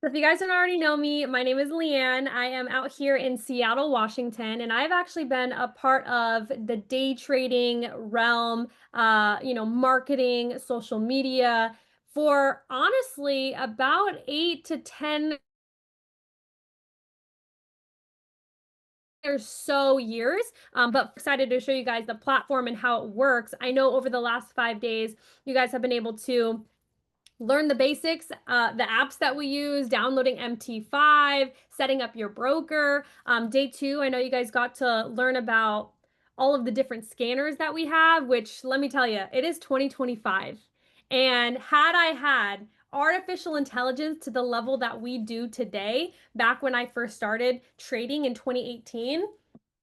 So if you guys don't already know me, my name is Leanne. I am out here in Seattle, Washington, and I've actually been a part of the day trading realm, marketing, social media for honestly about 8 to 10 or so years. But excited to show you guys the platform and how it works. I know over the last 5 days, you guys have been able to learn the basics, the apps that we use, downloading MT5, setting up your broker. Day two, I know you guys got to learn about all of the different scanners that we have, which let me tell you, it is 2025. And had I had artificial intelligence to the level that we do today, back when I first started trading in 2018,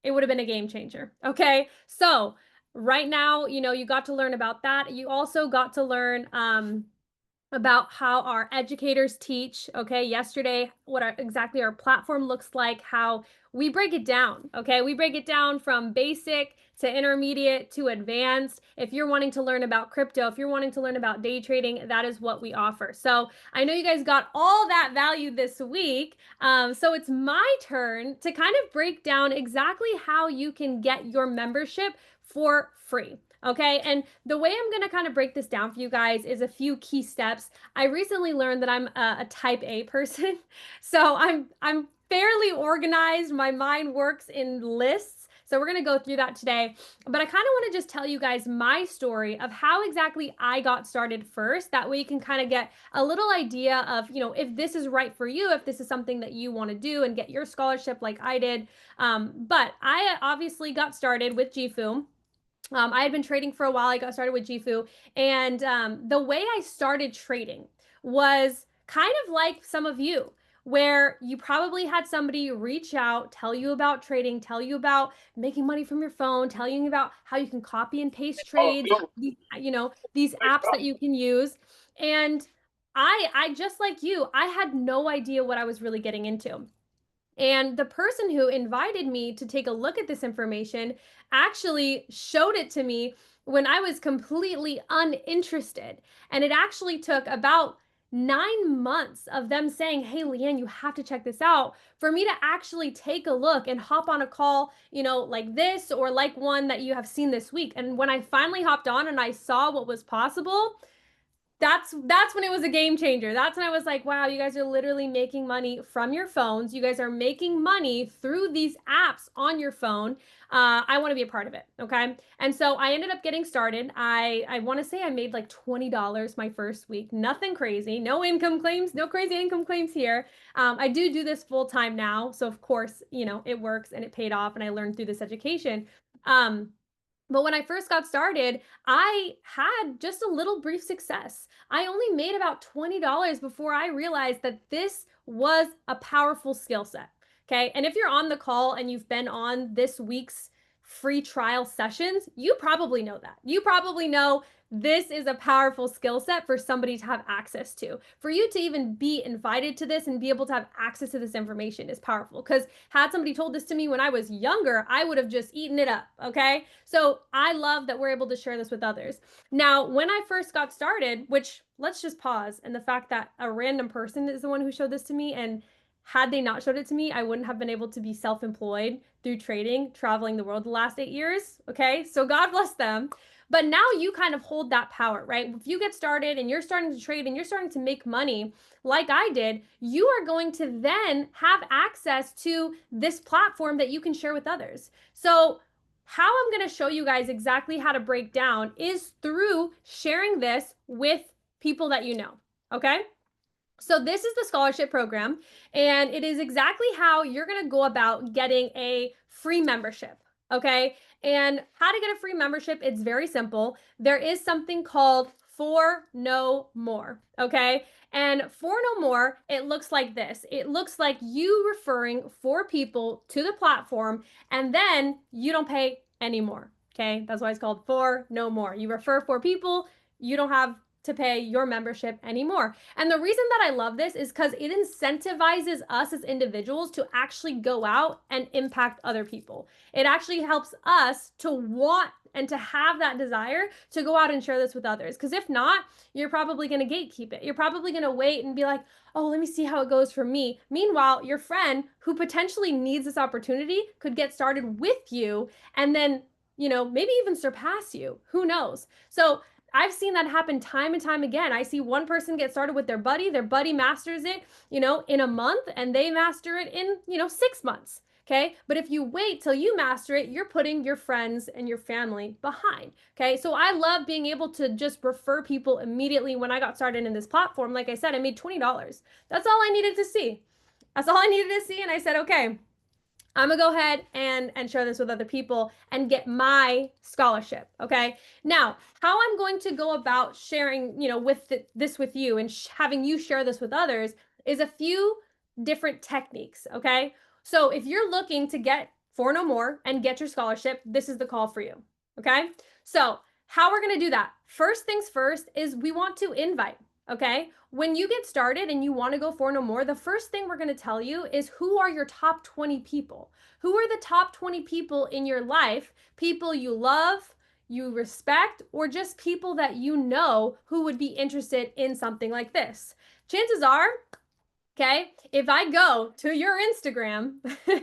it would have been a game changer. Okay. So, right now, you got to learn about that. You also got to learn, about how our educators teach. Okay, yesterday, exactly our platform looks like, how we break it down. Okay, we break it down from basic to intermediate to advanced. If you're wanting to learn about crypto, if you're wanting to learn about day trading, that is what we offer. So I know you guys got all that value this week. So it's my turn to kind of break down exactly how you can get your membership for free. Okay. And the way I'm going to kind of break this down for you guys is a few key steps. I recently learned that I'm a type A person. So I'm fairly organized. My mind works in lists. So we're going to go through that today. But I kind of want to just tell you guys my story of how exactly I got started first. That way you can kind of get a little idea of, if this is right for you, if this is something that you want to do and get your scholarship like I did. But I obviously got started with GFU. I had been trading for a while. I got started with GFU. And the way I started trading was kind of like some of you, where you probably had somebody reach out, tell you about trading, tell you about making money from your phone, tell you about how you can copy and paste trades, these apps that you can use. And I just like you, I had no idea what I was really getting into. And the person who invited me to take a look at this information actually showed it to me when I was completely uninterested. And it actually took about 9 months of them saying, "Hey, Leanne, you have to check this out," for me to actually take a look and hop on a call, like this or like one that you have seen this week. And when I finally hopped on and I saw what was possible, that's when it was a game changer. That's when I was like, wow, you guys are literally making money from your phones. You guys are making money through these apps on your phone. I want to be a part of it. Okay. And so I ended up getting started. I want to say I made like $20 my first week. Nothing crazy. No income claims, no crazy income claims here. I do this full time now. So of course, it works and it paid off and I learned through this education. Um, but when I first got started, I had just a little brief success. I only made about $20 before I realized that this was a powerful skill set. Okay. And if you're on the call and you've been on this week's free trial sessions, you probably know that. You probably know this is a powerful skill set for somebody to have access to. For you to even be invited to this and be able to have access to this information is powerful. Because had somebody told this to me when I was younger, I would have just eaten it up. Okay. So I love that we're able to share this with others. Now, when I first got started, which let's just pause, and the fact that a random person is the one who showed this to me, and had they not showed it to me, I wouldn't have been able to be self employed through trading, traveling the world the last 8 years. Okay. So God bless them. But now you kind of hold that power, right? If you get started and you're starting to trade and you're starting to make money like I did, you are going to then have access to this platform that you can share with others. So, how I'm going to show you guys exactly how to break down is through sharing this with people that you know. Okay. So this is the scholarship program, and it is exactly how you're going to go about getting a free membership. Okay. And how to get a free membership, it's very simple. There is something called For No More. Okay. And For No More, it looks like this. It looks like you referring 4 people to the platform, and then you don't pay anymore. Okay. That's why it's called For No More. You refer 4 people, you don't have to pay your membership anymore. And the reason that I love this is because it incentivizes us as individuals to actually go out and impact other people. It actually helps us to want and to have that desire to go out and share this with others. Because if not, you're probably going to gatekeep it. You're probably going to wait and be like, oh, let me see how it goes for me. Meanwhile, your friend who potentially needs this opportunity could get started with you and then, maybe even surpass you. Who knows? So I've seen that happen time and time again. I see one person get started with their buddy masters it, in a month, and they master it in, 6 months. Okay. But if you wait till you master it, you're putting your friends and your family behind. Okay. So I love being able to just refer people immediately. When I got started in this platform, like I said, I made $20. That's all I needed to see. That's all I needed to see. And I said, okay, I'm gonna go ahead and share this with other people and get my scholarship. Okay. Now, how I'm going to go about sharing, this with you and having you share this with others is a few different techniques. Okay. So if you're looking to get For No More and get your scholarship, this is the call for you. Okay. So how we're gonna do that? First things first is we want to invite. Okay. When you get started and you want to go For No More, the first thing we're going to tell you is who are your top 20 people? Who are the top 20 people in your life? People you love, you respect, or just people that you know who would be interested in something like this. Chances are, okay, if I go to your Instagram, this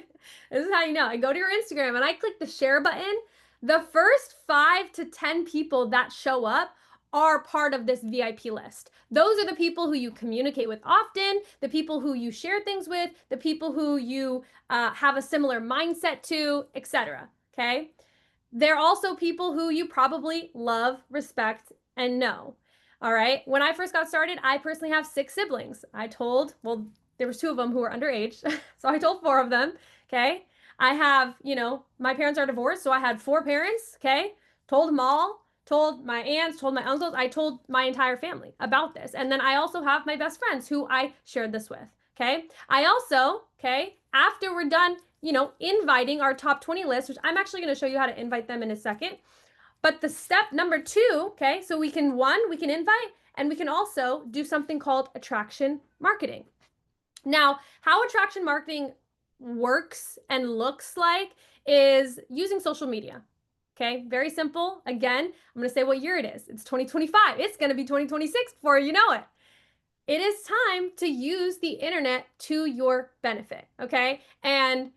is how you know. I go to your Instagram and I click the share button. The first 5 to 10 people that show up are part of this VIP list. Those are the people who you communicate with often, the people who you share things with, the people who you have a similar mindset to, etc. Okay. They're also people who you probably love, respect, and know. All right. When I first got started, I personally have 6 siblings. There was 2 of them who were underage. So I told 4 of them. Okay. I have, my parents are divorced. So I had 4 parents. Okay. Told them all, told my aunts, told my uncles. I told my entire family about this. And then I also have my best friends who I shared this with. Okay. I also, after we're done, inviting our top 20 list, which I'm actually going to show you how to invite them in a second. But the step number 2, so we can invite, and we can also do something called attraction marketing. Now, how attraction marketing works and looks like is using social media. Okay, very simple. Again, I'm going to say what year it is. It's 2025. It's going to be 2026 before you know it. It is time to use the internet to your benefit. Okay, and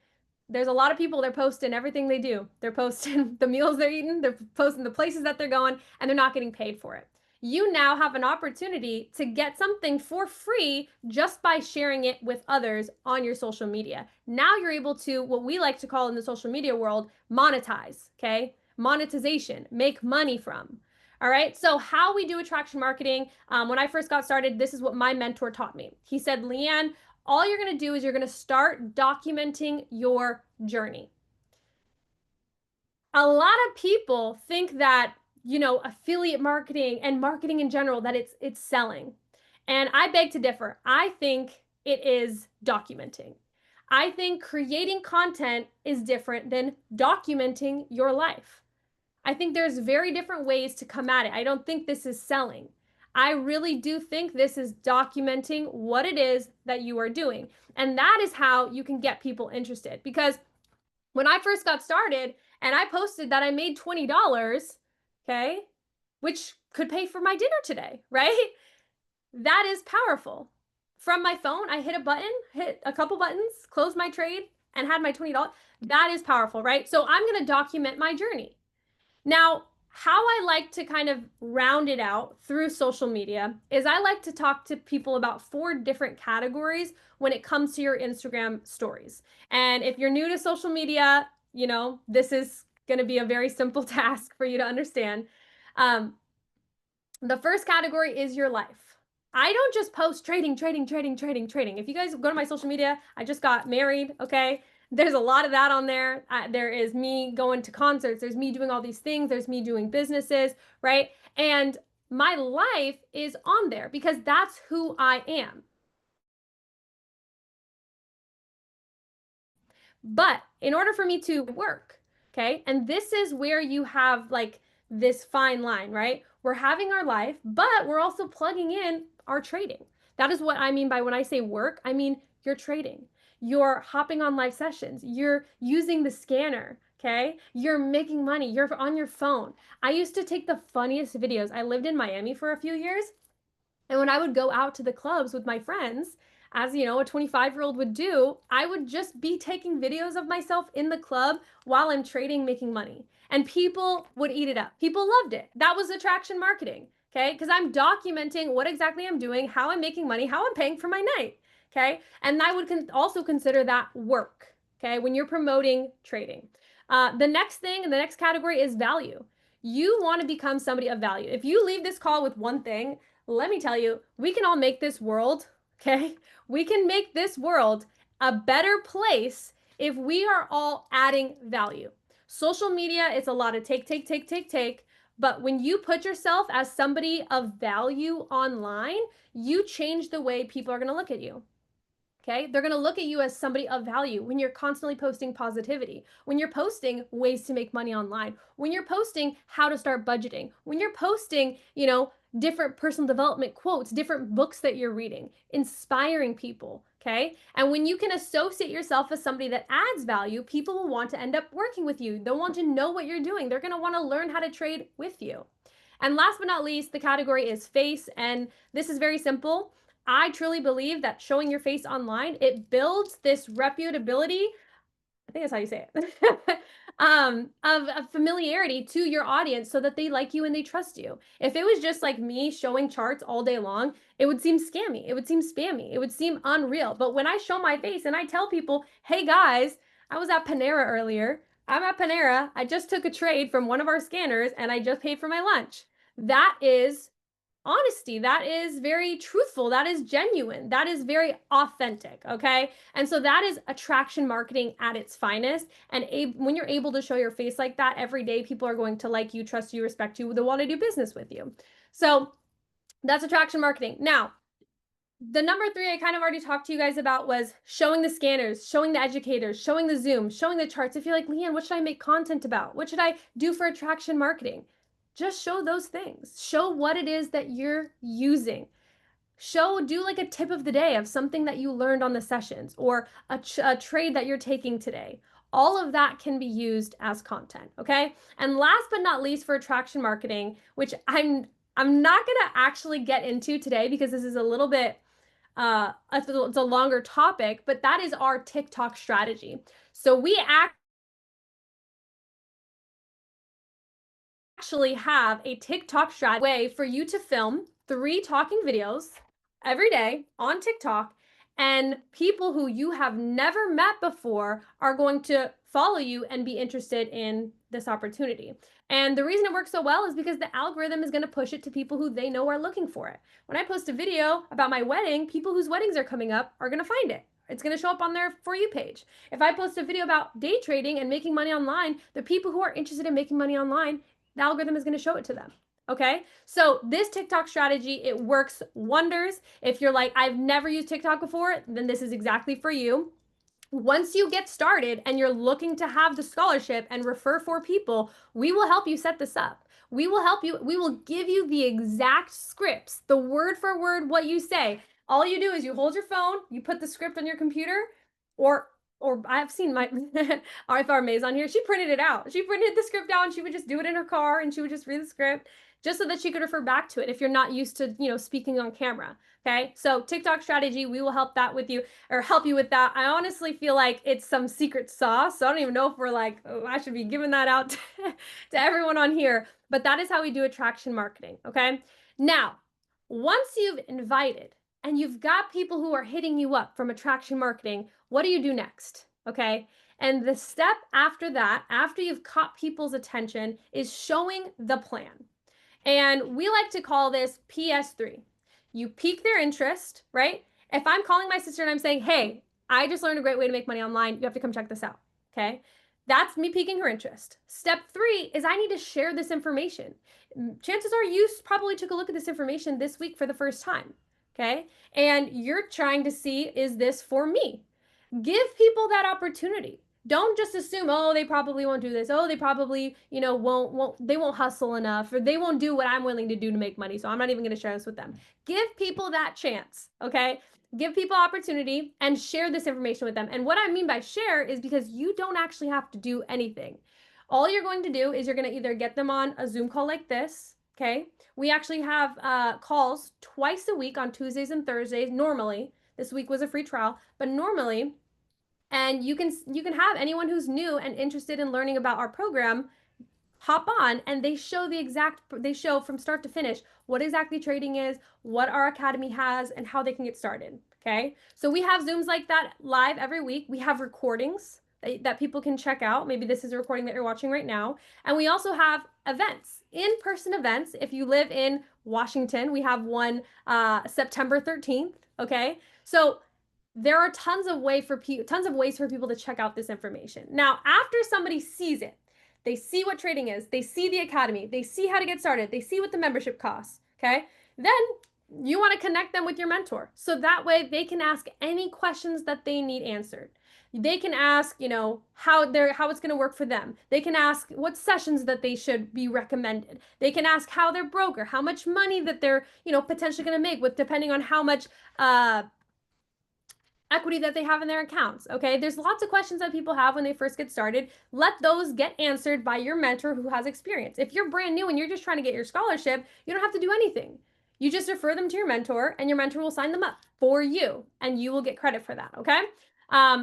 there's a lot of people, they're posting everything they do. They're posting the meals they're eating, they're posting the places that they're going, and they're not getting paid for it. You now have an opportunity to get something for free just by sharing it with others on your social media. Now you're able to, what we like to call in the social media world, monetize. Okay, monetization, make money from. All right, so how we do attraction marketing, when I first got started, this is what my mentor taught me. He said, Leanne, all you're going to do is you're going to start documenting your journey. A lot of people think that, affiliate marketing and marketing in general, that it's selling. And I beg to differ. I think it is documenting. I think creating content is different than documenting your life. I think there's very different ways to come at it. I don't think this is selling. I really do think this is documenting what it is that you are doing. And that is how you can get people interested. Because when I first got started and I posted that I made $20, okay, which could pay for my dinner today, right? That is powerful. From my phone, I hit a button, hit a couple buttons, closed my trade, and had my $20. That is powerful, right? So I'm going to document my journey. Now, how I like to kind of round it out through social media is I like to talk to people about 4 different categories when it comes to your Instagram stories. And if you're new to social media, this is going to be a very simple task for you to understand. The first category is your life. I don't just post trading. If you guys go to my social media, I just got married, okay? There's a lot of that on there. There is me going to concerts. There's me doing all these things. There's me doing businesses, right? And my life is on there because that's who I am. But in order for me to work, okay, and this is where you have like this fine line, right? we're having our life, but we're also plugging in our trading. That is what I mean by when I say work, I mean you're trading. You're hopping on live sessions. You're using the scanner. Okay. You're making money. You're on your phone. I used to take the funniest videos. I lived in Miami for a few years. And when I would go out to the clubs with my friends, as you know, a 25-year-old would do, I would just be taking videos of myself in the club while I'm trading, making money. And people would eat it up. People loved it. That was attraction marketing. Okay. Because I'm documenting what exactly I'm doing, how I'm making money, how I'm paying for my night. Okay. And I would also consider that work. Okay. When you're promoting trading. The next thing, the next category is value. You want to become somebody of value. If you leave this call with one thing, let me tell you, we can all make this world, okay? We can make this world a better place if we are all adding value. Social media, it's a lot of take. But when you put yourself as somebody of value online, you change the way people are going to look at you. Okay. They're going to look at you as somebody of value when you're constantly posting positivity, when you're posting ways to make money online, when you're posting how to start budgeting, when you're posting, different personal development quotes, different books that you're reading, inspiring people. Okay. And when you can associate yourself as somebody that adds value, people will want to end up working with you. They'll want to know what you're doing. They're going to want to learn how to trade with you. And last but not least, the category is face. And this is very simple. I truly believe that showing your face online, it builds this reputability. I think that's how you say it. Of familiarity to your audience so that they like you and they trust you. If it was just like me showing charts all day long, it would seem scammy. It would seem spammy. It would seem unreal. But when I show my face and I tell people, hey guys, I was at Panera earlier. I'm at Panera. I just took a trade from one of our scanners and I just paid for my lunch. That is honesty. That is very truthful. That is genuine. That is very authentic. Okay. And so that is attraction marketing at its finest. And when you're able to show your face like that every day, people are going to like you, trust you, respect you, they'll want to do business with you. So that's attraction marketing. Now, the number 3 I kind of already talked to you guys about was showing the scanners, showing the educators, showing the Zoom, showing the charts. If you're like, Leanne, what should I make content about? What should I do for attraction marketing? Just show those things. Show what it is that you're using. Do like a tip of the day of something that you learned on the sessions or a trade that you're taking today. All of that can be used as content, okay? And last but not least for attraction marketing, which I'm not going to actually get into today because this is a little bit it's a longer topic, but that is our TikTok strategy. So we actually have a TikTok strategy way for you to film 3 talking videos every day on TikTok, and people who you have never met before are going to follow you and be interested in this opportunity. And the reason it works so well is because the algorithm is going to push it to people who they know are looking for it. When I post a video about my wedding, people whose weddings are coming up are going to find it. It's going to show up on their For You page. If I post a video about day trading and making money online, the people who are interested in making money online, the algorithm is going to show it to them. Okay. So this TikTok strategy, it works wonders. If you're like, I've never used TikTok before, then this is exactly for you. Once you get started and you're looking to have the scholarship and refer 4 people, we will help you set this up. We will help you. We will give you the exact scripts, the word for word, what you say. All you do is you hold your phone, you put the script on your computer, or I've seen my RFR Maze on here. She printed it out. She printed the script out and she would just do it in her car and she would just read the script just so that she could refer back to it if you're not used to, speaking on camera. Okay. So TikTok strategy, we will help that with you or help you with that. I honestly feel like it's some secret sauce. So I don't even know if we're like, oh, I should be giving that out to everyone on here, but that is how we do attraction marketing. Okay. Now, once you've invited and you've got people who are hitting you up from attraction marketing, what do you do next? Okay. And the step after that, after you've caught people's attention, is showing the plan. And we like to call this PS3. You pique their interest, right? If I'm calling my sister and I'm saying, hey, I just learned a great way to make money online, you have to come check this out. Okay. That's me piquing her interest. Step 3 is I need to share this information. Chances are you probably took a look at this information this week for the first time. Okay. And you're trying to see, is this for me? Give people that opportunity. Don't just assume, oh, they probably won't do this. Oh, they probably, they won't hustle enough, or they won't do what I'm willing to do to make money. So I'm not even going to share this with them. Give people that chance. Okay. Give people opportunity and share this information with them. And what I mean by share is because you don't actually have to do anything. All you're going to do is you're going to either get them on a Zoom call like this. Okay. We actually have calls twice a week on Tuesdays and Thursdays. Normally, this week was a free trial, but normally, and you can have anyone who's new and interested in learning about our program hop on, and they show from start to finish what exactly trading is, what our academy has, and how they can get started. Okay, so we have Zooms like that live every week. We have recordings that people can check out. Maybe this is a recording that you're watching right now. And we also have events, in-person events. If you live in Washington, we have one September 13th. Okay, so there are tons of ways for people to check out this information. Now, after somebody sees it, they see what trading is, they see the academy, they see how to get started, they see what the membership costs, okay? Then you want to connect them with your mentor. So that way they can ask any questions that they need answered. They can ask, how it's going to work for them. They can ask what sessions that they should be recommended. They can ask how their broker, how much money that they're, potentially going to make with depending on how much equity that they have in their accounts. Okay, there's lots of questions that people have when they first get started. Let those get answered by your mentor who has experience. If you're brand new and you're just trying to get your scholarship, you don't have to do anything. You just refer them to your mentor, and your mentor will sign them up for you, and you will get credit for that. Okay,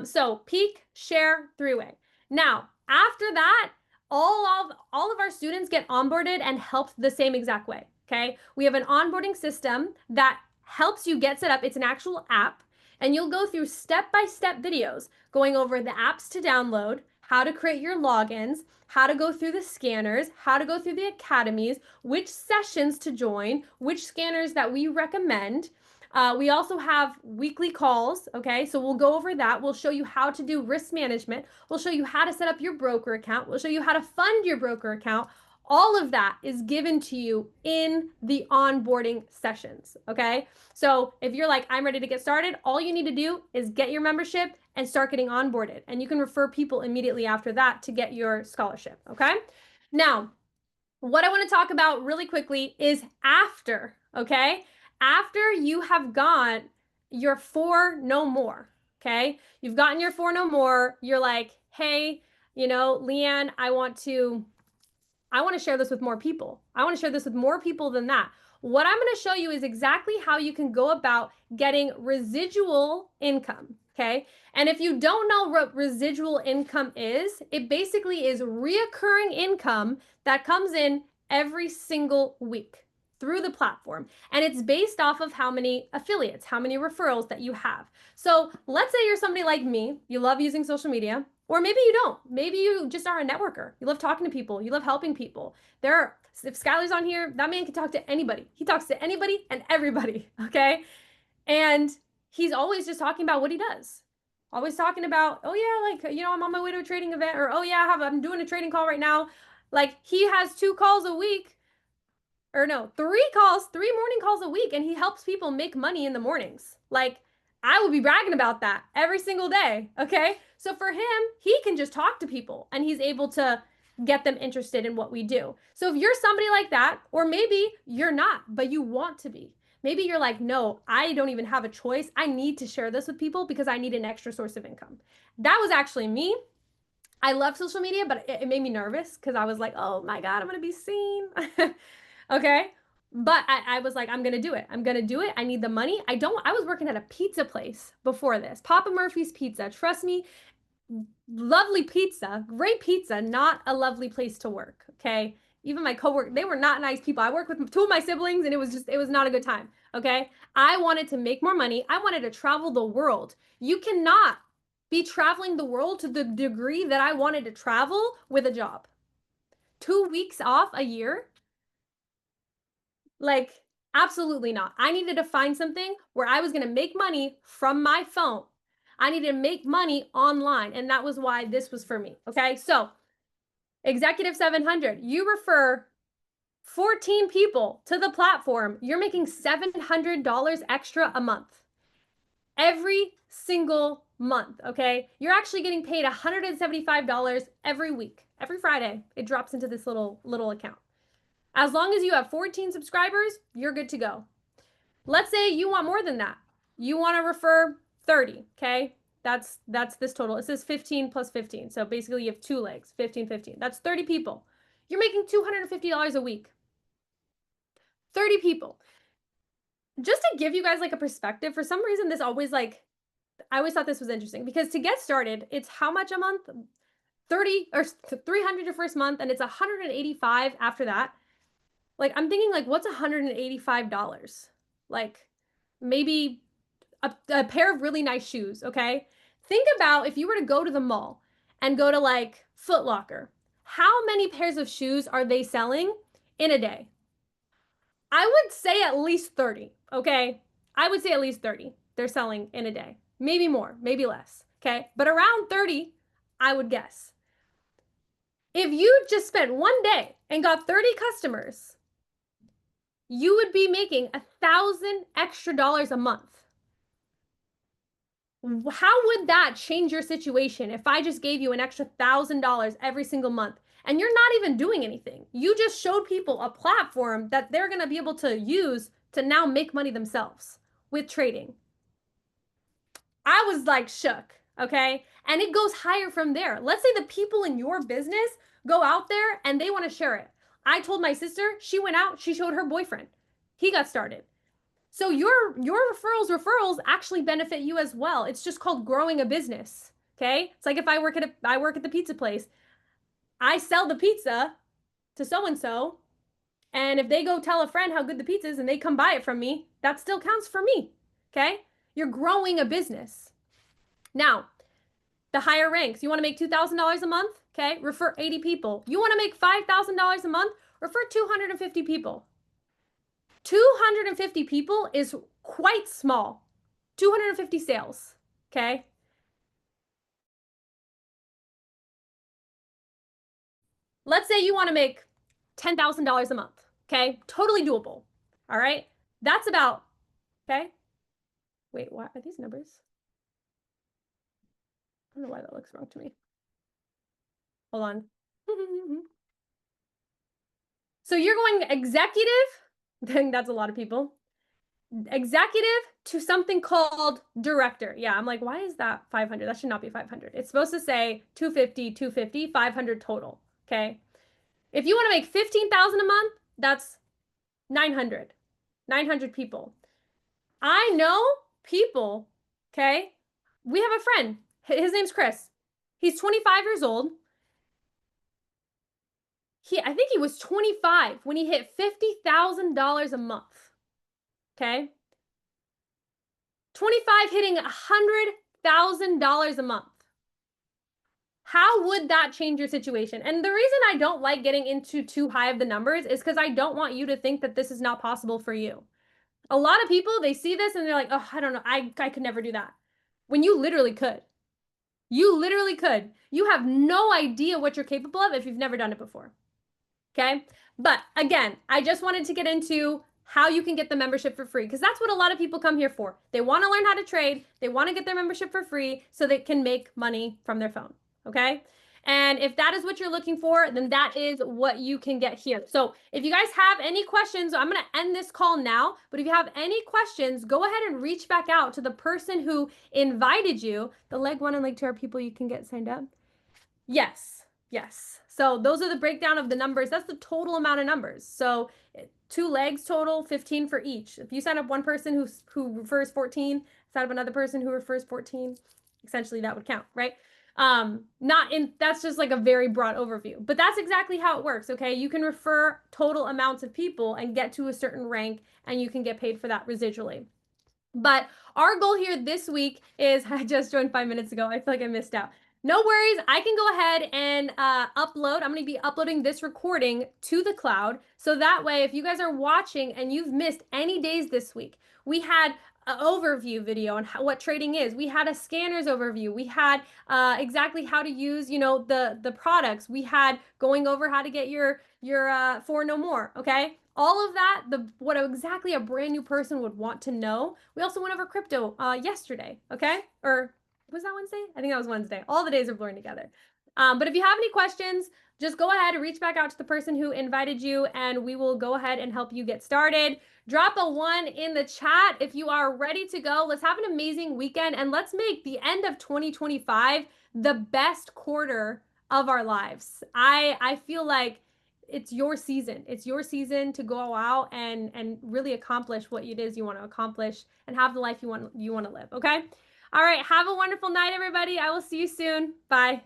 so peak, share, three-way. Now, after that, all of our students get onboarded and helped the same exact way. Okay, we have an onboarding system that helps you get set up. It's an actual app. And you'll go through step-by-step videos going over the apps to download, how to create your logins, how to go through the scanners, how to go through the academies, which sessions to join, which scanners that we recommend. We also have weekly calls, okay? So we'll go over that. We'll show you how to do risk management. We'll show you how to set up your broker account. We'll show you how to fund your broker account. All of that is given to you in the onboarding sessions, okay? So if you're like, I'm ready to get started, all you need to do is get your membership and start getting onboarded. And you can refer people immediately after that to get your scholarship, okay? Now, what I want to talk about really quickly is after, okay? After you have got your 4 no more, okay? You've gotten your 4 no more. You're like, hey, Leanne, I want to share this with more people. I want to share this with more people than that. What I'm going to show you is exactly how you can go about getting residual income, okay? And if you don't know what residual income is, it basically is reoccurring income that comes in every single week through the platform. And it's based off of how many affiliates, how many referrals that you have. So let's say you're somebody like me, you love using social media, or maybe you don't. Maybe you just are a networker. You love talking to people. You love helping people. If Skylar's on here, that man can talk to anybody. He talks to anybody and everybody, okay? And he's always just talking about what he does. Always talking about, oh yeah, like, I'm on my way to a trading event, or oh yeah, I'm doing a trading call right now. Like, he has 2 calls a week, or no, 3 morning calls a week, and he helps people make money in the mornings. Like, I will be bragging about that every single day, okay? So for him, he can just talk to people, and he's able to get them interested in what we do. So if you're somebody like that, or maybe you're not, but you want to be, maybe you're like, no, I don't even have a choice. I need to share this with people because I need an extra source of income. That was actually me. I love social media, but it made me nervous because I was like, oh my God, I'm going to be seen. Okay. But I was like, I'm going to do it. I'm going to do it. I need the money. I was working at a pizza place before this, Papa Murphy's Pizza. Trust me, lovely pizza, great pizza, not a lovely place to work. Okay. Even my coworker, they were not nice people. I worked with 2 of my siblings, and it was not a good time. Okay. I wanted to make more money. I wanted to travel the world. You cannot be traveling the world to the degree that I wanted to travel with a job. 2 weeks off a year? Like, absolutely not. I needed to find something where I was going to make money from my phone. I needed to make money online, and that was why this was for me. Okay, so Executive 700, you refer 14 people to the platform, you're making $700 extra a month. every single month, okay? You're actually getting paid $175 every week. Every Friday, it drops into this little account. As long as you have 14 subscribers, you're good to go. Let's say you want more than that. You want to refer 30, okay? That's this total. It says 15 plus 15. So basically you have two legs, 15, 15. That's 30 people. You're making $250 a week. 30 people. Just to give you guys like a perspective, for some reason this always like, I always thought this was interesting because to get started, it's how much a month? 30 or 300 your first month, and it's 185 after that. Like I'm thinking like what's $185? Like maybe a pair of really nice shoes, okay? Think about if you were to go to the mall and go to like Foot Locker. How many pairs of shoes are they selling in a day? I would say at least 30, okay? I would say at least 30 they're selling in a day. Maybe more, maybe less, okay? But around 30, I would guess. If you just spent one day and got 30 customers, you would be making $1,000 extra a month. How would that change your situation if I just gave you an extra $1,000 every single month and you're not even doing anything? You just showed people a platform that they're going to be able to use to now make money themselves with trading. I was like shook, okay? And it goes higher from there. Let's say the people in your business go out there and they want to share it. I told my sister, she went out, she showed her boyfriend. He got started. So your referrals actually benefit you as well. It's just called growing a business. Okay? It's like if I work at the pizza place. I sell the pizza to so and so, and if they go tell a friend how good the pizza is and they come buy it from me, that still counts for me. Okay? You're growing a business. Now, the higher ranks, you want to make $2,000 a month? Okay? Refer 80 people. You want to make $5,000 a month? Refer 250 people. 250 people is quite small. 250 sales, okay? Let's say you want to make $10,000 a month, okay? Totally doable, all right? That's about, okay? Wait, what are these numbers? I don't know why that looks wrong to me. Hold on. So you're going executive, that's a lot of people, executive to something called director. Yeah, I'm like, why is that 500? That should not be 500. It's supposed to say 250, 250, 500 total, okay? If you want to make 15,000 a month, that's 900. 900 people. I know people, okay? We have a friend. His name's Chris. He's 25 years old. I think he was 25 when he hit $50,000 a month. Okay? 25 hitting $100,000 a month. How would that change your situation? And the reason I don't like getting into too high of the numbers is because I don't want you to think that this is not possible for you. A lot of people, they see this and they're like, oh, I don't know. I could never do that. When you literally could. You literally could. You have no idea what you're capable of if you've never done it before. Okay? But again, I just wanted to get into how you can get the membership for free because that's what a lot of people come here for. They want to learn how to trade. They want to get their membership for free so they can make money from their phone. Okay? And if that is what you're looking for, then that is what you can get here. So if you guys have any questions, I'm going to end this call now. But if you have any questions, go ahead and reach back out to the person who invited you. The leg one and leg two are people you can get signed up. Yes. Yes. So those are the breakdown of the numbers. That's the total amount of numbers. So 2 legs total, 15 for each. If you sign up one person who refers 14, sign up another person who refers 14, essentially that would count, right? That's just like a very broad overview, but that's exactly how it works. Okay. You can refer total amounts of people and get to a certain rank and you can get paid for that residually. But our goal here this week is, I just joined 5 minutes ago. I feel like I missed out. No worries. I can go ahead and upload. I'm going to be uploading this recording to the cloud. So that way, if you guys are watching and you've missed any days this week, we had an overview video on what trading is. We had a scanners overview. We had exactly how to use, the products. We had going over how to get your for no more. Okay. all of that, what exactly a brand new person would want to know. We also went over crypto yesterday, okay? Or was that Wednesday? I think that was Wednesday. All the days are blurring together. But if you have any questions, just go ahead and reach back out to the person who invited you, and we will go ahead and help you get started. Drop a 1 in the chat if you are ready to go. Let's have an amazing weekend, and let's make the end of 2025 the best quarter of our lives. I feel like it's your season. It's your season to go out and really accomplish what it is you want to accomplish and have the life you want to live, okay? All right, have a wonderful night, everybody. I will see you soon. Bye.